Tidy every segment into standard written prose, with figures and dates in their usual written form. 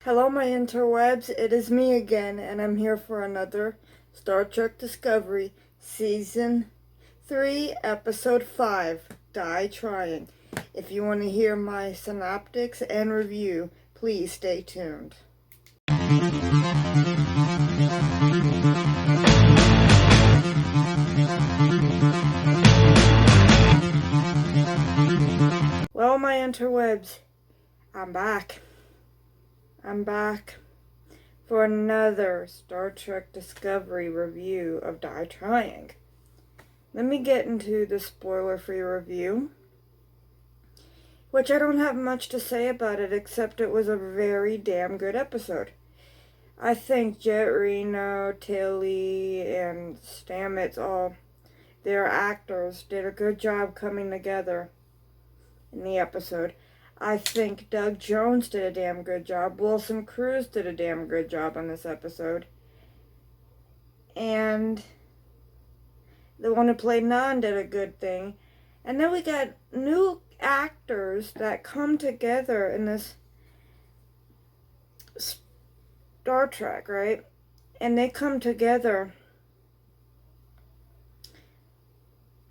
Hello, my interwebs. It is me again, and I'm here for another Star Trek Discovery Season 3, Episode 5, Die Trying. If you want to hear my synoptics and review, please stay tuned. Well, my interwebs, I'm back for another Star Trek Discovery review of Die Trying. Let me get into the spoiler-free review, which I don't have much to say about it except it was a very damn good episode. I think Jet, Reno, Tilly, and Stamets, all their actors, did a good job coming together in the episode. I think Doug Jones did a damn good job. Wilson Cruz did a damn good job on this episode. And the one who played Nan did a good thing. And then we got new actors that come together in this Star Trek, right? And they come together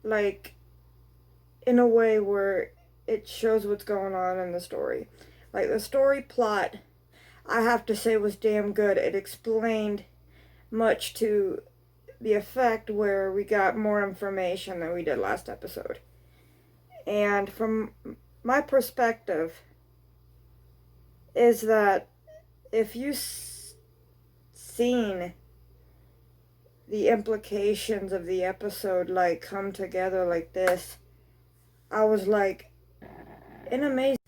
like in a way where it shows what's going on in the story. Like, the story plot, I have to say, was damn good. It explained much to the effect where we got more information than we did last episode. And from my perspective, is that if you've seen the implications of the episode, like, come together like this, I was like, in amazement.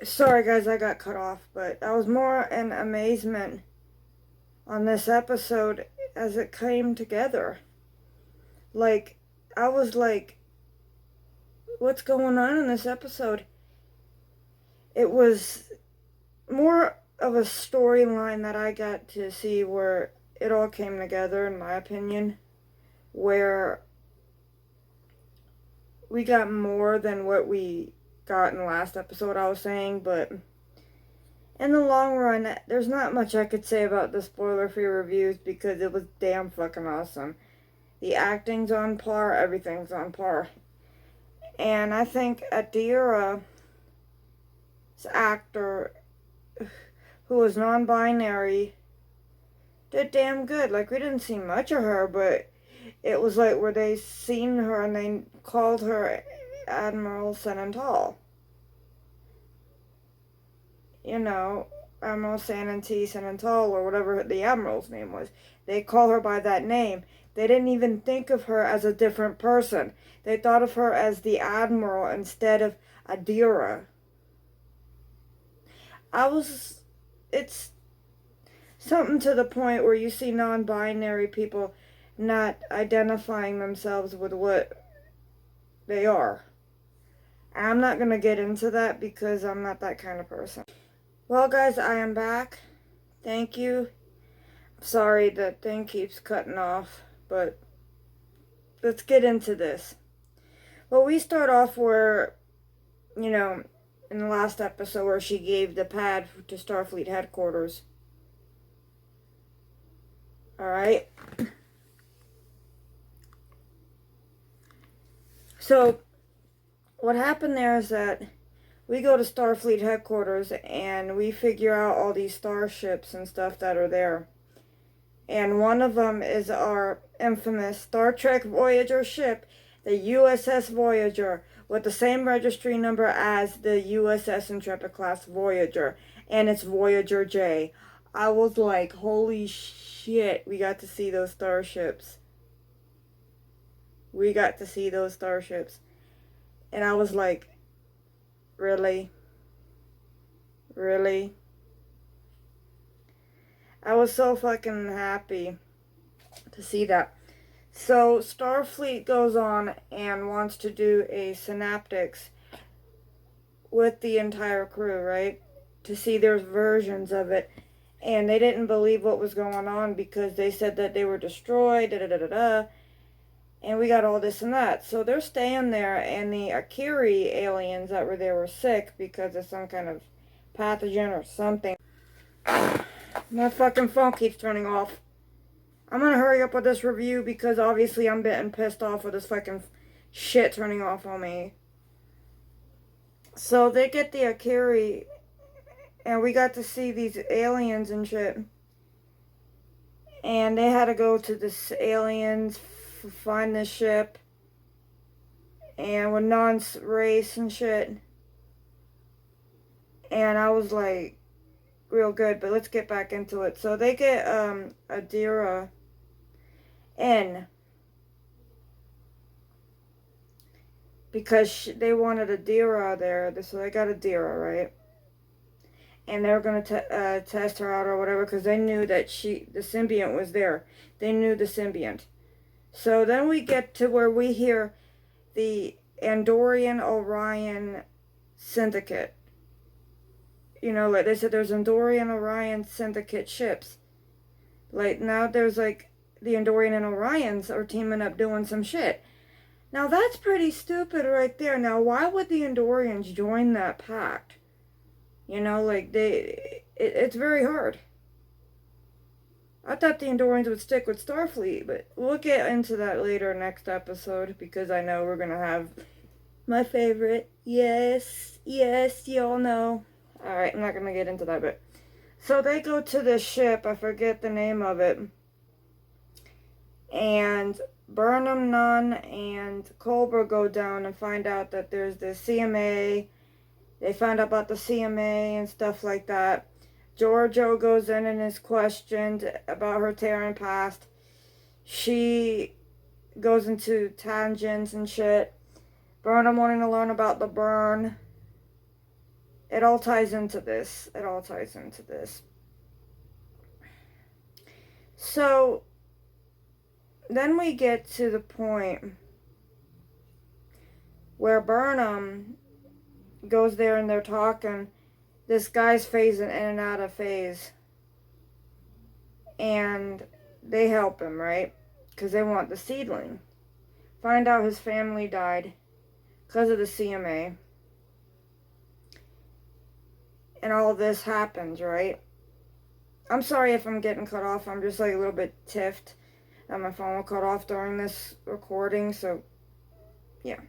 Sorry guys, I got cut off, but I was more in amazement on this episode as it came together. Like, I was like, what's going on in this episode? It was more of a storyline that I got to see where it all came together, in my opinion, where we got more than what we got in the last episode, I was saying, but in the long run, there's not much I could say about the spoiler-free reviews because it was damn fucking awesome. The acting's on par, everything's on par. And I think Adira's actor, who was non-binary, did damn good. Like, we didn't see much of her, but it was like where they seen her and they called her Admiral Senental. You know, Admiral Senental, or whatever the Admiral's name was. They call her by that name. They didn't even think of her as a different person. They thought of her as the Admiral instead of Adira. It's something to the point where you see non-binary people not identifying themselves with what they are. I'm not going to get into that because I'm not that kind of person. Well, guys, I am back. Thank you. Sorry the thing keeps cutting off, but let's get into this. Well, we start off where, you know, in the last episode where she gave the pad to Starfleet headquarters. Alright? So, what happened there is that we go to Starfleet headquarters and we figure out all these starships and stuff that are there. And one of them is our infamous Star Trek Voyager ship, the USS Voyager, with the same registry number as the USS Intrepid class Voyager. And it's Voyager J. I was like, holy shit, we got to see those starships. We got to see those starships. And I was like, really? Really? I was so fucking happy to see that. So, Starfleet goes on and wants to do a synaptics with the entire crew, right? To see their versions of it. And they didn't believe what was going on because they said that they were destroyed, da-da-da-da-da. And we got all this and that. So they're staying there, and the Akiri aliens that were there were sick because of some kind of pathogen or something. My fucking phone keeps turning off. I'm gonna hurry up with this review because obviously I'm getting pissed off with this fucking shit turning off on me. So they get the Akiri, and we got to see these aliens and shit. And they had to go to this aliens, find this ship, and with non-race and shit. And I was like, real good, but let's get back into it. So they get Adira in because they wanted Adira there, so they got Adira, right? And they were going to test her out or whatever because they knew that the symbiont was there. They knew the symbiont. So then we get to where we hear the Andorian Orion Syndicate. You know, like they said, there's Andorian Orion Syndicate ships. Like now there's like the Andorian and Orions are teaming up doing some shit. Now that's pretty stupid right there. Now why would the Andorians join that pact? You know, like it's very hard. I thought the Andorians would stick with Starfleet, but we'll get into that later next episode because I know we're gonna have my favorite. Yes, y'all know. Alright, I'm not gonna get into that bit. So they go to this ship, I forget the name of it. And Burnham, Nunn, and Culber go down and find out that there's the CMA. They find out about the CMA and stuff like that. Giorgio goes in and is questioned about her Terran past. She goes into tangents and shit. Burnham wanting to learn about the burn. It all ties into this. So, then we get to the point where Burnham goes there and they're talking. This guy's phasing in and out of phase. And they help him, right? Because they want the seedling. Find out his family died because of the CMA. And all of this happens, right? I'm sorry if I'm getting cut off. I'm just like a little bit tiffed that my phone will cut off during this recording. So, yeah.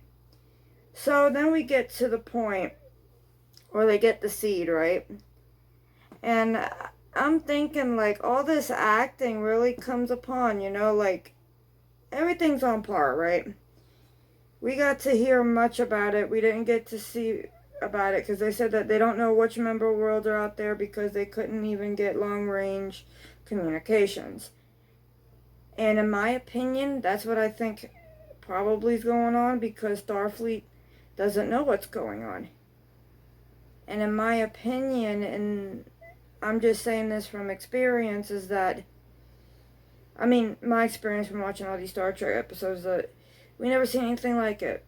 So then we get to the point where they get the seed, right? And I'm thinking like all this acting really comes upon, you know, like everything's on par, right? We got to hear much about it. We didn't get to see about it because they said that they don't know which member worlds are out there because they couldn't even get long range communications. And in my opinion, that's what I think probably is going on because Starfleet doesn't know what's going on. And in my opinion, and I'm just saying this from experience, is that, I mean, my experience from watching all these Star Trek episodes, that we never seen anything like it.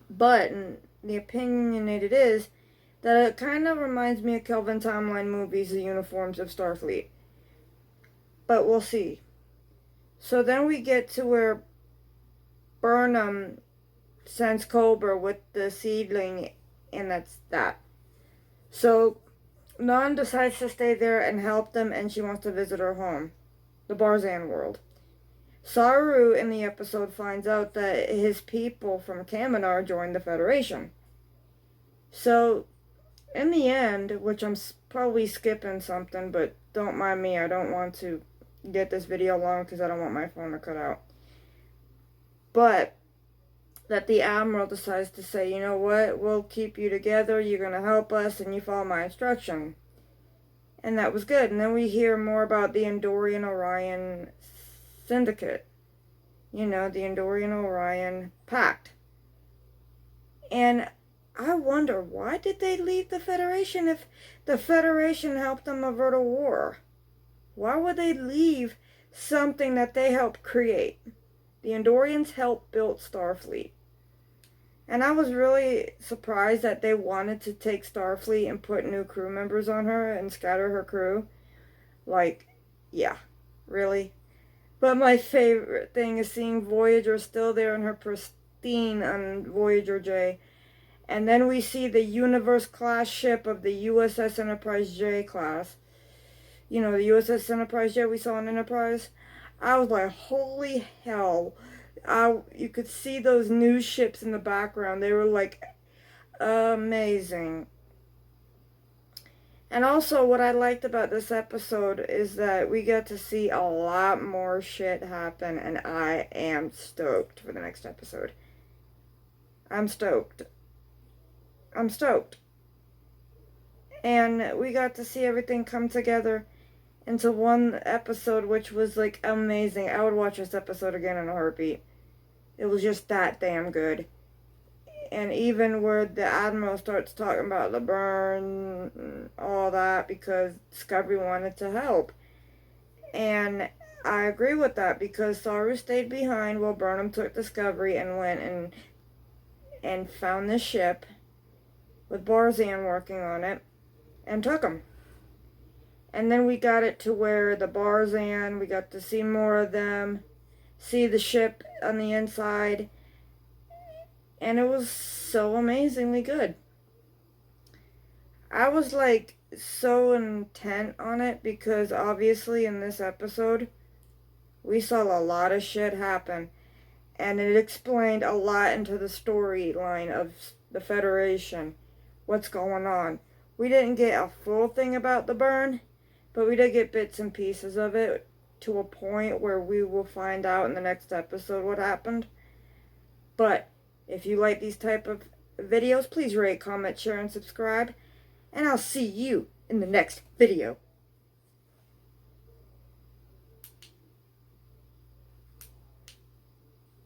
But, and the opinionated is, that it kind of reminds me of Kelvin Timeline movies, the uniforms of Starfleet. But we'll see. So then we get to where Burnham sends Culber with the seedling, and that's that. So Nunn decides to stay there and help them, and she wants to visit her home, the Barzan world. Saru in the episode finds out that his people from Kaminar joined the Federation. So, in the end, which I'm probably skipping something, but don't mind me, I don't want to get this video long because I don't want my phone to cut out. But, that the Admiral decides to say, you know what, we'll keep you together, you're going to help us, and you follow my instruction. And that was good. And then we hear more about the Andorian Orion Syndicate. You know, the Andorian Orion Pact. And I wonder, why did they leave the Federation if the Federation helped them avert a war? Why would they leave something that they helped create? The Andorians helped build Starfleet. And I was really surprised that they wanted to take Starfleet and put new crew members on her and scatter her crew. Like, yeah, really? But my favorite thing is seeing Voyager still there in her pristine on Voyager J. And then we see the Universe class ship of the USS Enterprise J class. you know, the USS Enterprise jet we saw in Enterprise. I was like, holy hell. You could see those new ships in the background. They were like amazing. And also, what I liked about this episode is that we got to see a lot more shit happen, and I am stoked for the next episode. I'm stoked. I'm stoked. And we got to see everything come together into one episode, which was like amazing. I would watch this episode again in a heartbeat. It was just that damn good. And even where the Admiral starts talking about the burn, all that, because Discovery wanted to help. And I agree with that, because Saru stayed behind while Burnham took Discovery and went and found the ship with Barzan working on it and took him. And then we got it to where the Barzan, we got to see more of them, see the ship on the inside, and it was so amazingly good. I was like so intent on it because obviously in this episode we saw a lot of shit happen, and it explained a lot into the storyline of the Federation, what's going on. We didn't get a full thing about the burn, but we did get bits and pieces of it to a point where we will find out in the next episode what happened. But if you like these type of videos, please rate, comment, share, and subscribe. And I'll see you in the next video.